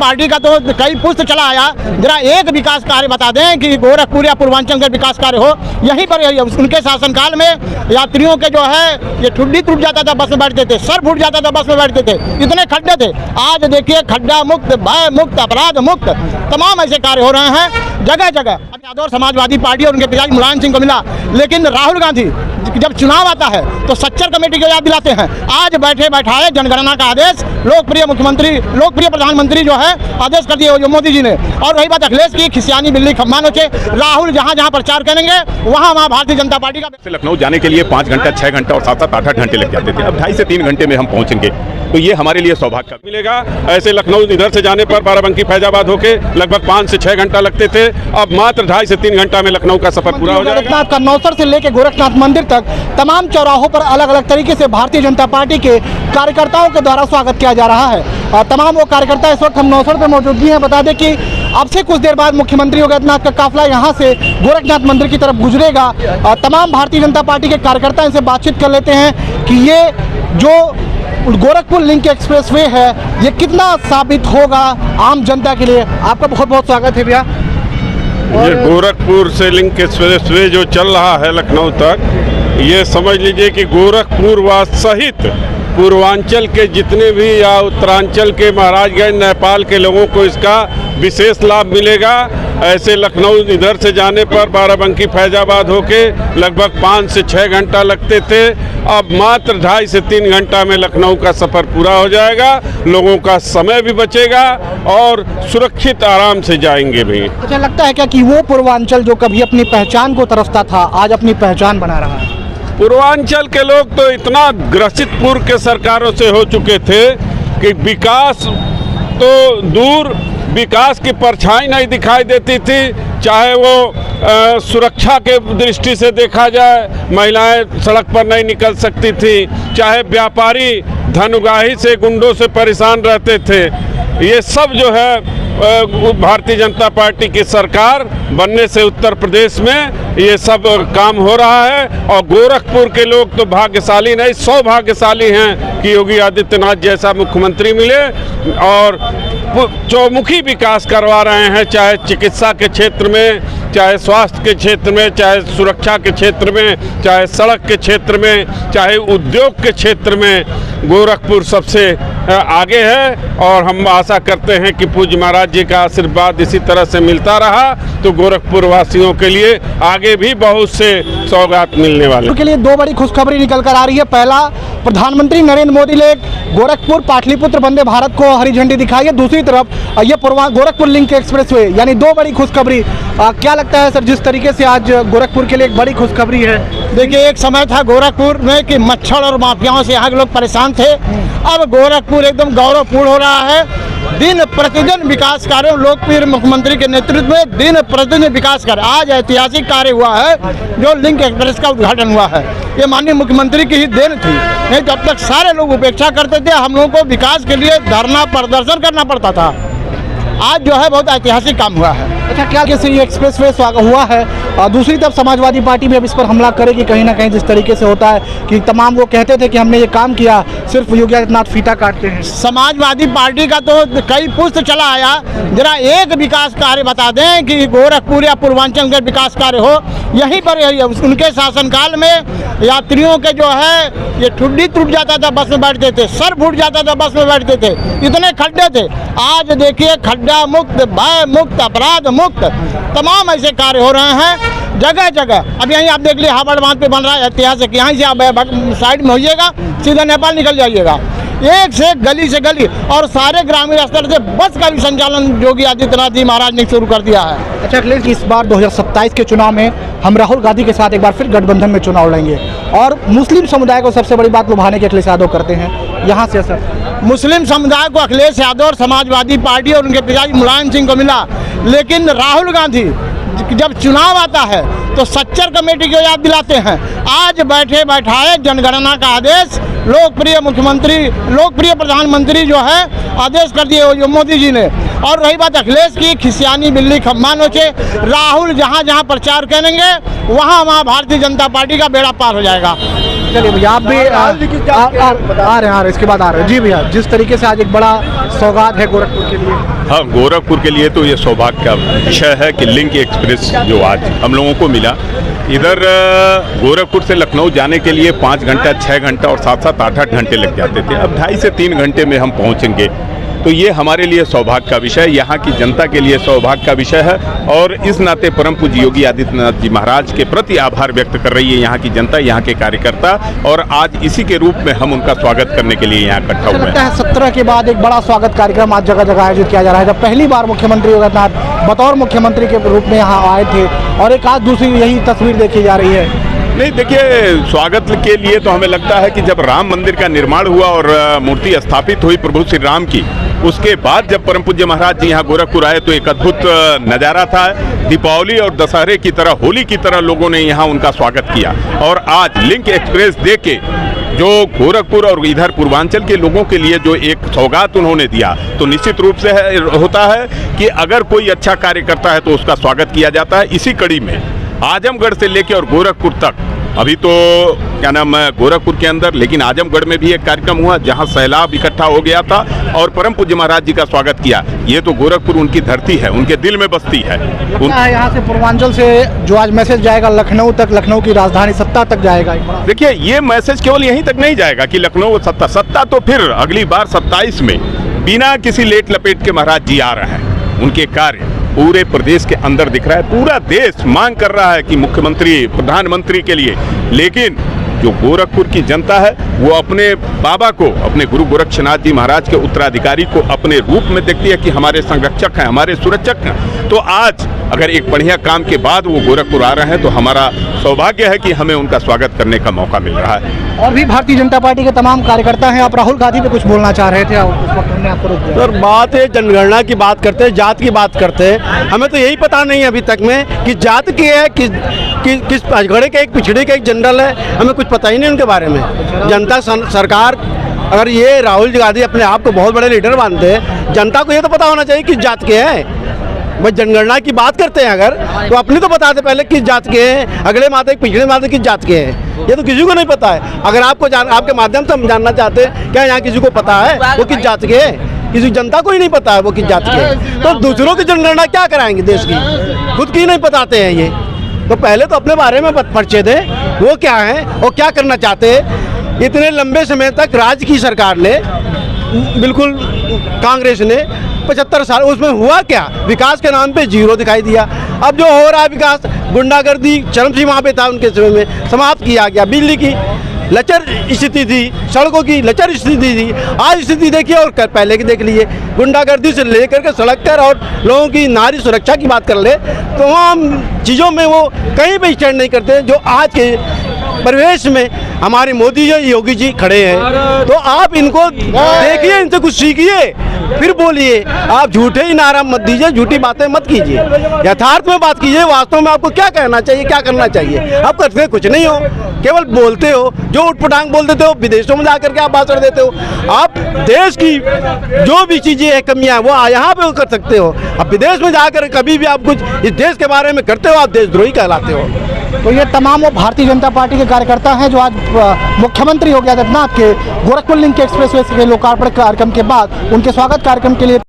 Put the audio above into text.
Party का तो कई पुष्ट चला आया, जरा एक विकास कार्य बता दें कि गोरखपुर या पूर्वांचल का विकास कार्य हो। यहीं पर उनके शासनकाल में यात्रियों के जो है ये ठुड्डी टूट जाता था, बस में बैठते थे, सर फूट जाता था, बस में बैठते थे, इतने खड्डे थे। आज देखिए खड्डा मुक्त, भय मुक्त, अपराध मुक्त तमाम ऐसे कार्य हो रहे हैं जगह जगह। यादव समाजवादी पार्टी और उनके पिताजी मुलायम सिंह को मिला, लेकिन राहुल गांधी जब चुनाव आता है तो सच्चर कमेटी को याद दिलाते हैं। आज बैठे बैठाए जनगणना का आदेश लोकप्रिय मुख्यमंत्री, लोकप्रिय प्रधानमंत्री जो है आदेश कर दिए मोदी जी ने। और रही बात अखिलेश की, खिसियानी बिल्ली खम्मा नोचे, राहुल जहां जहां प्रचार करेंगे वहां भारतीय जनता पार्टी का। लखनऊ जाने के लिए 5 घंटा, 6 घंटा और 7-7, 8-8 घंटे लग जाते थे, अब 2.5 से 3 घंटे में हम पहुंचेंगे, तो ये हमारे लिए सौभाग्य मिलेगा। ऐसे लखनऊ इधर से जाने पर बाराबंकी फैजाबाद होके लगभग 5 से 6 घंटा लगते थे, अब मात्र 2.5 से 3 घंटा में लखनऊ का सफर पूरा हो जाएगा। कन्नौसर से लेकर गोरखनाथ मंदिर तक तमाम चौराहों पर अलग अलग तरीके से भारतीय जनता पार्टी के कार्यकर्ताओं के द्वारा स्वागत किया जा रहा है। और तमाम वो कार्यकर्ता इस वक्त हम नौसर पर मौजूदगी हैं। बता दें कि अब से कुछ देर बाद मुख्यमंत्री योगी आदित्यनाथ का काफिला यहाँ से गोरखनाथ मंदिर की तरफ गुजरेगा। तमाम भारतीय जनता पार्टी के कार्यकर्ता इनसे बातचीत कर लेते हैं कि ये जो गोरखपुर लिंक एक्सप्रेसवे है ये कितना साबित होगा आम जनता के लिए। आपका बहुत बहुत स्वागत है भैया। ये गोरखपुर से लिंक एक्सप्रेसवे जो चल रहा है लखनऊ तक, ये समझ लीजिए कि गोरखपुर व सहित पूर्वांचल के जितने भी या उत्तरांचल के महाराजगंज, नेपाल के लोगों को इसका विशेष लाभ मिलेगा। ऐसे लखनऊ इधर से जाने पर बाराबंकी फैजाबाद होके लगभग 5 से 6 घंटा लगते थे, अब मात्र 2.5 से 3 घंटा में लखनऊ का सफ़र पूरा हो जाएगा। लोगों का समय भी बचेगा और सुरक्षित आराम से जाएंगे भी। अच्छा लगता है क्या कि वो पूर्वांचल जो कभी अपनी पहचान को तरसता था आज अपनी पहचान बना रहा है? पूर्वांचल के लोग तो इतना ग्रसित पूर्व के सरकारों से हो चुके थे कि विकास तो दूर, विकास की परछाई नहीं दिखाई देती थी। चाहे वो सुरक्षा के दृष्टि से देखा जाए, महिलाएं सड़क पर नहीं निकल सकती थी, चाहे व्यापारी धन-उगाही से, गुंडों से परेशान रहते थे। ये सब जो है भारतीय जनता पार्टी की सरकार बनने से उत्तर प्रदेश में ये सब काम हो रहा है। और गोरखपुर के लोग तो भाग्यशाली नहीं, सौभाग्यशाली हैं कि योगी आदित्यनाथ जैसा मुख्यमंत्री मिले और चौमुखी विकास करवा रहे हैं, चाहे चिकित्सा के क्षेत्र में, चाहे स्वास्थ्य के क्षेत्र में, चाहे सुरक्षा के क्षेत्र में, चाहे सड़क के क्षेत्र में, चाहे उद्योग के क्षेत्र में। गोरखपुर सबसे आगे है और हम आशा करते हैं कि पूज्य महाराज जी का आशीर्वाद इसी तरह से मिलता रहा तो गोरखपुर वासियों के लिए आगे भी बहुत से सौगात मिलने वाले। उनके लिए 2 बड़ी खुशखबरी निकल कर आ रही है। पहला, प्रधानमंत्री नरेंद्र मोदी ने गोरखपुर पाटलिपुत्र वंदे भारत को हरी झंडी दिखाई है। दूसरी तरफ ये गोरखपुर लिंक एक्सप्रेसवे, यानी 2 बड़ी खुशखबरी। क्या लगता है सर, जिस तरीके से आज गोरखपुर के लिए एक बड़ी खुशखबरी है? देखिए, एक समय था गोरखपुर में कि मच्छर और माफियाओं से यहाँ के लोग परेशान थे, अब गोरखपुर एकदम गौरवपूर्ण हो रहा है। दिन प्रतिदिन विकास कार्य, लोकप्रिय मुख्यमंत्री के नेतृत्व में दिन प्रतिदिन विकास कार्य। आज ऐतिहासिक कार्य हुआ है जो लिंक एक्सप्रेस का उद्घाटन हुआ है, ये माननीय मुख्यमंत्री की ही देन थी। नहीं तो अब तक सारे लोग उपेक्षा करते थे, हम लोगों को विकास के लिए धरना प्रदर्शन करना पड़ता था। आज जो है बहुत ऐतिहासिक काम हुआ है। अच्छा, क्या कैसे ये एक्सप्रेसवे स्वागत हुआ है? और दूसरी तरफ समाजवादी पार्टी भी अब इस पर हमला करेगी कहीं ना कहीं, जिस तरीके से होता है कि तमाम वो कहते थे कि हमने ये काम किया, सिर्फ योगी आदित्यनाथ फीता काटते हैं। समाजवादी पार्टी का तो कई पुष्ट चला आया, जरा एक विकास कार्य बता दें कि गोरखपुर या पूर्वांचल का विकास कार्य हो। यहीं पर उनके शासनकाल में यात्रियों के जो है ये ठुड्डी टूट जाता था, बस में बैठते थे, सर फूट जाता था, बस में बैठते थे, इतने खड्डे थे। आज देखिए खड्डा मुक्त, भय मुक्त, अपराध मुक्त तमाम ऐसे कार्य हो रहे हैं जगह जगह। अब यहीं आप देख लीजिए हावड़ बांध पे बन रहा है, ऐतिहासिक। यहाँ से आप साइड में होइएगा, सीधा नेपाल निकल जाइएगा। एक से गली से गली और सारे ग्रामीण स्तर से बस का भी संचालन योगी आदित्यनाथ जी महाराज ने शुरू कर दिया है। अच्छा अखिलेश, इस बार 2027 के चुनाव में हम राहुल गांधी के साथ एक बार फिर गठबंधन में चुनाव लड़ेंगे और मुस्लिम समुदाय को सबसे बड़ी बात लुभाने के अखिलेश यादव करते हैं। यहाँ से सर मुस्लिम समुदाय को अखिलेश यादव और समाजवादी पार्टी और उनके पिताजी मुलायम सिंह को मिला, लेकिन राहुल गांधी जब चुनाव आता है तो सच्चर कमेटी को याद दिलाते हैं। आज बैठे बैठाए जनगणना का आदेश लोकप्रिय मुख्यमंत्री, लोकप्रिय प्रधानमंत्री जो है आदेश कर दिए मोदी जी ने। और रही बात अखिलेश की, खिसियानी बिल्ली खम्मा नोचे, राहुल जहां जहां प्रचार करेंगे वहां भारतीय जनता पार्टी का बेड़ा पार हो जाएगा। चलिए भैया आप भी आ रहे हैं इसके बाद आ रहे हैं। जी भैया, जिस तरीके से आज एक बड़ा सौगात है गोरखपुर के लिए। हाँ, गोरखपुर के लिए तो ये सौभाग्य का विषय है कि लिंक एक्सप्रेस जो आज हम लोगों को मिला, इधर गोरखपुर से लखनऊ जाने के लिए 5 घंटा 6 घंटा और 7-7 8-8 घंटे लग जाते थे। अब 2.5 से 3 घंटे में हम पहुंचेंगे, तो ये हमारे लिए सौभाग्य का विषय, यहाँ की जनता के लिए सौभाग्य का विषय है। और इस नाते परम पूज्य योगी आदित्यनाथ जी महाराज के प्रति आभार व्यक्त कर रही है यहाँ की जनता, यहाँ के कार्यकर्ता, और आज इसी के रूप में हम उनका स्वागत करने के लिए यहाँ इकट्ठा हुए हैं। 17 के बाद एक बड़ा स्वागत कार्यक्रम आज जगह जगह आयोजित किया जा रहा है। जब पहली बार मुख्यमंत्री योगी आदित्यनाथ बतौर मुख्यमंत्री के रूप में यहाँ आए थे, और एक आज दूसरी यही तस्वीर देखी जा रही है। नहीं, देखिए, स्वागत के लिए तो हमें लगता है कि जब राम मंदिर का निर्माण हुआ और मूर्ति स्थापित हुई प्रभु श्री राम की, उसके बाद जब परम पूज्य महाराज जी यहाँ गोरखपुर आए तो एक अद्भुत नज़ारा था। दीपावली और दशहरे की तरह, होली की तरह लोगों ने यहाँ उनका स्वागत किया। और आज लिंक एक्सप्रेस दे के जो गोरखपुर और इधर पूर्वांचल के लोगों के लिए जो एक सौगात उन्होंने दिया, तो निश्चित रूप से होता है कि अगर कोई अच्छा कार्य करता है तो उसका स्वागत किया जाता है। इसी कड़ी में आजमगढ़ से लेकर और गोरखपुर तक, अभी तो क्या नाम है गोरखपुर के अंदर, लेकिन आजमगढ़ में भी एक कार्यक्रम हुआ जहां सैलाब इकट्ठा हो गया था और परम पूज्य महाराज जी का स्वागत किया। ये तो गोरखपुर उनकी धरती है, उनके दिल में बसती है। यहाँ से पूर्वांचल से जो आज मैसेज जाएगा लखनऊ तक, लखनऊ की राजधानी सत्ता तक जाएगा। देखिए, ये मैसेज केवल यहीं तक नहीं जाएगा कि लखनऊ सत्ता तो फिर अगली बार 27 में बिना किसी लेट लपेट के महाराज जी आ रहे हैं। उनके कार्य पूरे प्रदेश के अंदर दिख रहा है, पूरा देश मांग कर रहा है कि मुख्यमंत्री, प्रधानमंत्री के लिए। लेकिन जो गोरखपुर की जनता है वो अपने बाबा को, अपने गुरु गोरक्षनाथ जी महाराज के उत्तराधिकारी को अपने रूप में देखती है कि हमारे संरक्षक हैं, हमारे सुरक्षक हैं। तो आज अगर एक बढ़िया काम के बाद वो गोरखपुर आ रहे हैं तो हमारा सौभाग्य है कि हमें उनका स्वागत करने का मौका मिल रहा है। और भी भारतीय जनता पार्टी के तमाम कार्यकर्ता हैं। आप राहुल गांधी पे कुछ बोलना चाह रहे थे, उस वक्त हमने आपको रोक दिया। सर, बात है जनगणना की बात करते हैं, जात की बात करते हैं। हमें तो यही पता नहीं है अभी तक में कि जात की है, किस पछड़े का, एक पिछड़े का, एक जनरल है, हमें कुछ पता ही नहीं उनके बारे में। जनता सरकार, अगर ये राहुल गांधी अपने आप को बहुत बड़े लीडर मानते हैं, जनता को ये तो पता होना चाहिए किस जात के हैं। भाई जनगणना की बात करते हैं अगर, तो अपनी तो बता दे पहले किस जात के हैं, अगले माते पिछले माते किस जात के हैं, ये तो किसी को नहीं पता है। अगर आपको आपके माध्यम से हम जानना चाहते हैं, क्या यहाँ किसी को पता है वो किस जात के हैं? किसी जनता को ही नहीं पता है वो किस जात के हैं, तो दूसरों की जनगणना क्या कराएंगे देश की? खुद की नहीं बताते हैं ये, तो पहले तो अपने बारे में परिचय दें, वो क्या है और क्या करना चाहते हैं। इतने लंबे समय तक राज्य की सरकार ने, बिल्कुल कांग्रेस ने 75 साल, उसमें हुआ क्या? विकास के नाम पे जीरो दिखाई दिया। अब जो हो रहा है विकास, गुंडागर्दी चरम सीमा पे था उनके समय में, समाप्त किया गया। बिजली की लचर स्थिति थी, सड़कों की लचर स्थिति थी, आज स्थिति देखिए और पहले की देख लीजिए। गुंडागर्दी से लेकर के सड़क पर और लोगों की नारी सुरक्षा की बात कर ले तो हम चीज़ों में वो कहीं पे स्टैंड नहीं करते जो आज के परिवेश में हमारे मोदी जी, योगी जी खड़े हैं। तो आप इनको देखिए, इनसे कुछ सीखिए, फिर बोलिए। आप झूठे ही नारा मत दीजिए, झूठी बातें मत कीजिए, यथार्थ में बात कीजिए। वास्तव में आपको क्या कहना चाहिए, क्या करना चाहिए? आप करते कुछ नहीं हो, केवल बोलते हो, जो उठपटांग बोल देते हो, विदेशों में जाकर के आप भाषण देते हो। आप देश की जो भी चीज़ें हैं, कमियां, वो यहाँ पे कर सकते हो। अब विदेश में जाकर कभी भी आप कुछ इस देश के बारे में करते हो, आप देशद्रोही कहलाते हो। तो ये तमाम वो भारतीय जनता पार्टी के कार्यकर्ता हैं जो आज मुख्यमंत्री योगी आदित्यनाथ के गोरखपुर लिंक एक्सप्रेसवे के लोकार्पण कार्यक्रम के बाद उनके स्वागत कार्यक्रम के लिए